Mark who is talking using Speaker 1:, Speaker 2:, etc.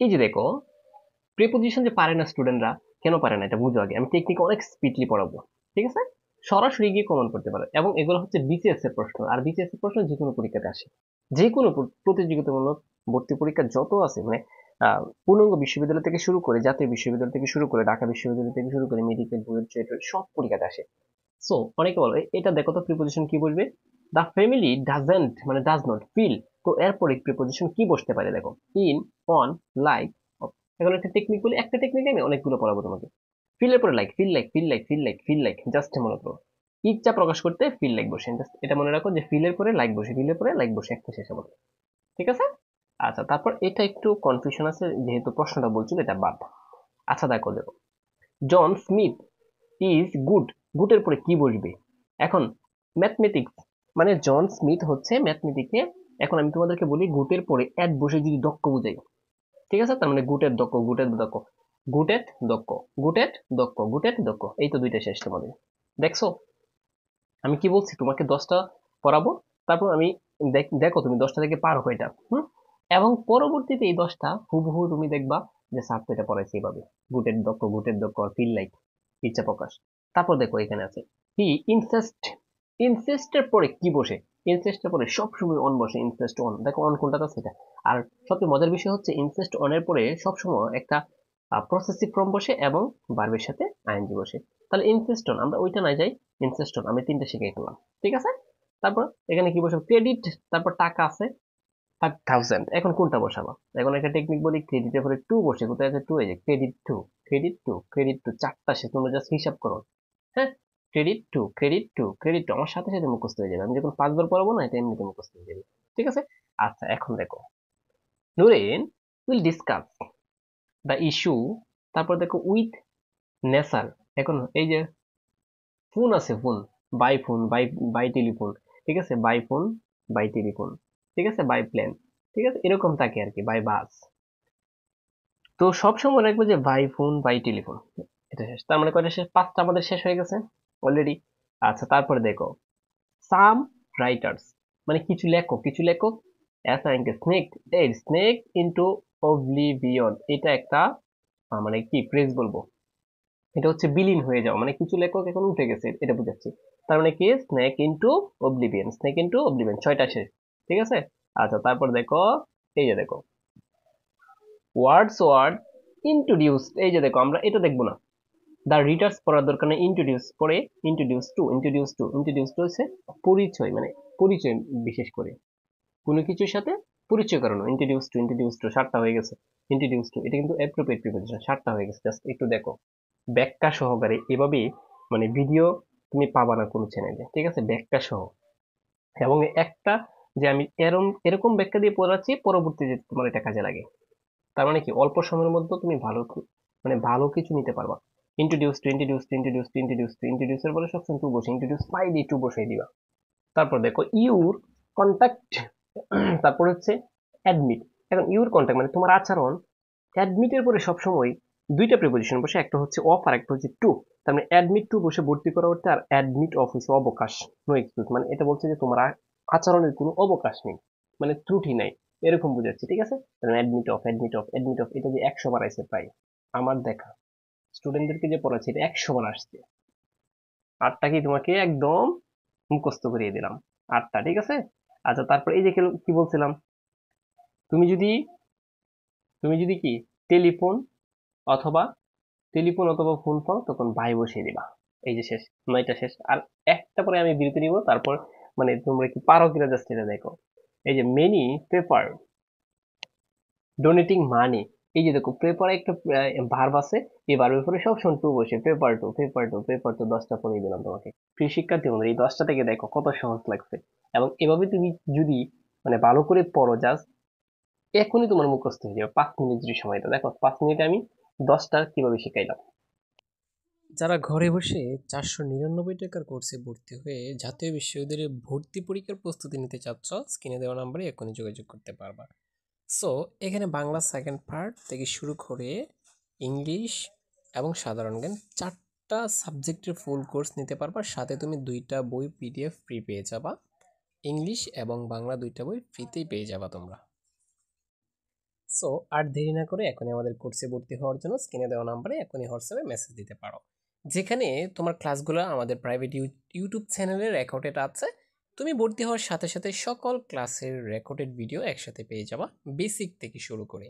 Speaker 1: এই যে দেখো, প্রিপোজিশন যে পারে না স্টুডেন্টরা, কেন পারে না এটা বুঝো আগে। আমি টেকনিক অনেক স্পিডলি পড়াবো, ঠিক আছে? সরাসরি গিয়ে কমন করতে পারে, এবং এগুলো হচ্ছে বিসিএস এর প্রশ্ন। আর বিসিএস এর প্রশ্ন যে কোনো পরীক্ষাতে আসে, যে কোনো প্রতিযোগিতামূলক ভর্তি পরীক্ষা যত আছে, মানে পূর্ণাঙ্গ বিশ্ববিদ্যালয় থেকে শুরু করে, জাতীয় বিশ্ববিদ্যালয় থেকে শুরু করে, ঢাকা বিশ্ববিদ্যালয় থেকে শুরু করে, মেডিকেল, বুয়েট, চুয়েট, সব পরীক্ষাতে আসে। সো অনেকে বলে এটা দেখো তো প্রিপোজিশন কি বলবে, দ্য ফ্যামিলি ডাজেন্ট মানে ডাজ নট ফিল। তো এরপরে প্রিপোজিশন কি বসতে পারে দেখো, ইন, অন, লাইক। এখন একটা টেকনিক বলি, একটা টেকনিক আমি অনেকগুলো পড়াবো তোমাকে। ফিল এর পরে like, feel like, feel like, feel like, feel like, just মনে করো ইচ্ছা প্রকাশ করতে ফিল লাইক বসে, জাস্ট এটা মনে রাখো যে ফিল এর পরে লাইক বসে, ফিল এর পরে লাইক বসে, একটা শেষে মতো। ঠিক আছে? আচ্ছা, তারপর এটা একটু কনফিউশন আছে, যেহেতু প্রশ্নটা বলছিল এটা বাদ। আচ্ছা দেখো দেখো, জন স্মিথ ইজ গুড, গুডের পরে কি বসবে? এখন ম্যাথমেটিক্স মানে জন স্মিথ হচ্ছে ম্যাথমেটিকে। এখন আমি তোমাদেরকে বলি, গুটের পরে অ্যাড বসে যদি দক্ষ বুঝাই, ঠিক আছে? তার মানে গুটের দক্ষ, গুটের দক্ষ, গুটের দক্ষ, গুটের দক্ষ, গুটের দক্ষ, এই তো দুইটা শেষ তোমাদের। দেখছো আমি কি বলছি, তোমাকে 10টা পড়াবো, তারপর আমি দেখো তুমি 10টা থেকে পারো কয়টা। এবং পরবর্তীতে এই 10টা হুবহু তুমি দেখবা যে স্যার তো এটা পড়াইছে এইভাবে, গুটের দক্ষ, গুটের দক্ষ, ফিল লাইক, ইচ্ছা প্রকাশ। তারপর দেখো এখানে আছে হি ইনসেস্ট, ইনসেস্টের পরে কি বসে? ইনসেস্টের পরে সবসময় অন বসে, ইনসেস্ট অন। দেখো অন কোনটা আছে এটা। আর সবচেয়ে মজার বিষয় হচ্ছে ইনসেস্ট অনের পরে সবসময় একটা প্রসেসিভ ফর্ম বসে এবং ভার্বের সাথে আইএনজি বসে। তাহলে ইনসেস্ট অন, আমরা ওইটা না যাই, ইনসেস্ট অন আমি 3টা শিখে ফেললাম, ঠিক আছে? তারপর এখানে কি বসে, ক্রেডিট, তারপর টাকা আছে 5,000। এখন কোনটা বসাবো? এখন একটা টেকনিক বলি, ক্রেডিটের পরে টু বসে, কোথায় আছে টু, এই যে credit to, credit to, credit to, চারটা সে, তোমরা জাস্ট হিসাব করো। হ্যাঁ, credit to, credit to, credit to, আমার সাথে সাথে মুখস্থ হয়ে যাবে। আমি যখন 5 বার পড়াবো না, এটা এমনিতে মুখস্থ হয়ে যাবে, ঠিক আছে? আচ্ছা এখন দেখো, Nuren will discuss the issue, তারপর দেখো উইথ নেসার। এখন এই যে ফোন আছে, phone, by phone, by, by telephone, ঠিক আছে? বাই ফোন, বাই টেলিফোন, ঠিক আছে? বাই প্লেন, ঠিক আছে? এরকম থাকে আর কি, বাই বাস। তো সবসময় রাখবো যে বাই ফোন, বাই টেলিফোন, এটা শেষ। তার মানে কয়টা শেষ? 5টা আমাদের শেষ হয়ে গেছে অলরেডি। আচ্ছা তারপরে দেখো, সাম রাইটার্স মানে কিছু লেখক, কিছু লেখক স্নেক, এই স্নেক ইনটু অবলিভিয়ন, এটা একটা মানে কি ফ্রেজ বলবো, এটা হচ্ছে বিলীন হয়ে যাও, মানে কিছু লেখক এখন উঠে গেছে, এটা বুঝাচ্ছি। তার মানে কি, snake into oblivion, snake into oblivion, 6টা শেষ, ঠিক আছে? আচ্ছা তারপর দেখো, এই যে দেখো ওয়ার্ডস ওয়ার্ড ইন্ট্রোডিউসড, এই যে দেখো আমরা এটা দেখবো না, দ্য রিডার্স পড়ার দরকার নেই, ইন্ট্রোডিউস পরে, introduce to, introduce to, introduce two হচ্ছে পরিচয়, মানে পরিচয়, বিশেষ করে কোনো কিছুর সাথে পরিচয় করানো। ইন্ট্রোডিউস টু, ইন্ট্রোডিউস টু, 7টা হয়ে গেছে। ইন্ট্রোডিউস টু এটা কিন্তু অ্যাপ্রোপ্রিয়েট প্রিপোজিশন, 7টা হয়ে গেছে। জাস্ট একটু দেখো, ব্যাখ্যা সহকারে এভাবে, মানে ভিডিও তুমি পাবা না কোনো চ্যানেলে, ঠিক আছে? ব্যাখ্যা সহ, এবং একটা যে আমি এরকম এরকম ব্যাখ্যা দিয়ে পড়াচ্ছি, পরবর্তীতে তোমার এটা কাজে লাগে। তার মানে কি, অল্প সময়ের মধ্যে তুমি ভালো মানে ভালো কিছু নিতে পারবা। Introduce to, introduce to, introduce to, introduce to, ইন্ট্রোডিউসের পরে সবসময় টু বসে, ইন্ট্রোডিউস পাই দিয়ে টু বসিয়ে দিবা। তারপর দেখো ইউর কন্ট্যাক্ট, তারপর হচ্ছে অ্যাডমিট। এখন ইউর কন্ট্যাক্ট মানে তোমার আচরণ, অ্যাডমিটের পরে সবসময় দুইটা প্রিপোজিশন বসে, একটা হচ্ছে অফ আর একটা হচ্ছে টু। তার মানে অ্যাডমিট টু বসে ভর্তি করা হচ্ছে, আর অ্যাডমিট অফ হচ্ছে অবকাশ, নো এক্সকিউজ, মানে এটা বলছে যে তোমার আচরণের কোনো অবকাশ নেই, মানে ত্রুটি নাই, এরকম বুঝাচ্ছি, ঠিক আছে? Admit of, admit of, admit of, এটা যে 100 বার আছে প্রায়, আমার দেখা স্টুডেন্টদেরকে যে পড়াচ্ছি এটা 100 বার আসছে। আটটা কি তোমাকে একদম মুখস্থ করিয়ে দিলাম, 8টা, ঠিক আছে? আচ্ছা তারপর এই যে কি বলছিলাম, তুমি যদি তুমি যদি কি টেলিফোন অথবা টেলিফোন অথবা ফোন পাও, তখন বাই বসিয়ে দিবা। এই যে শেষ, 9টা শেষ। আর একটা পরে আমি বিরতি নিব, তারপর মানে তোমরা কি পারো কিনা জাস্ট এটা দেখো। এই যে মেনি পেপার ডোনেটিং মানি, এই যে দেখো পেপারে একটা ভার্ব আছে, এই ভার্বের পরে সবসময় টু বসে, paper two, paper two, paper two, 10টা পড়িয়ে দিলাম তোমাকে। প্রিয় শিক্ষার্থী বন্ধুরা, এই 10টা থেকে দেখো কত সহজ লাগছে। এবং এভাবে তুমি যদি মানে ভালো করে পড়ো, জাস্ট এখনই তোমার মুখস্থ হয়ে যাবে। 5 মিনিট যদি সময় দাও, দেখো 5 মিনিটে আমি 10টা কিভাবে শিখাইলাম।
Speaker 2: যারা ঘরে বসে 499 টাকার কোর্সে ভর্তি হয়ে জাতীয় বিশ্ববিদ্যালয়ে ভর্তি পরীক্ষার প্রস্তুতি নিতে চাচ্ছ, স্ক্রিনে দেওয়া নাম্বারে এখনই যোগাযোগ করতে পারবা। সো এখানে বাংলা সেকেন্ড পার্ট থেকে শুরু করে ইংলিশ এবং সাধারণ জ্ঞান 4টা সাবজেক্টের ফুল কোর্স নিতে পারবা। সাথে তুমি 2টা বই পিডিএফ ফ্রি পেয়ে যাবা। ইংলিশ এবং বাংলা 2টা বই ফ্রিতেই পেয়ে যাবা তোমরা। সো আর দেরি না করে এখনই আমাদের কোর্সে ভর্তি হওয়ার জন্য স্ক্রিনে দেওয়া নাম্বারে এখনই হোয়াটসঅ্যাপে মেসেজ দিতে পারো, যেখানে তোমার ক্লাসগুলো আমাদের প্রাইভেট ইউটিউব চ্যানেলে রেকর্ডেড আছে। তুমি ভর্তি হওয়ার সাথে সাথে সকল ক্লাসের রেকর্ডেড ভিডিও একসাথে পেয়ে যাবা, বেসিক থেকে শুরু করে।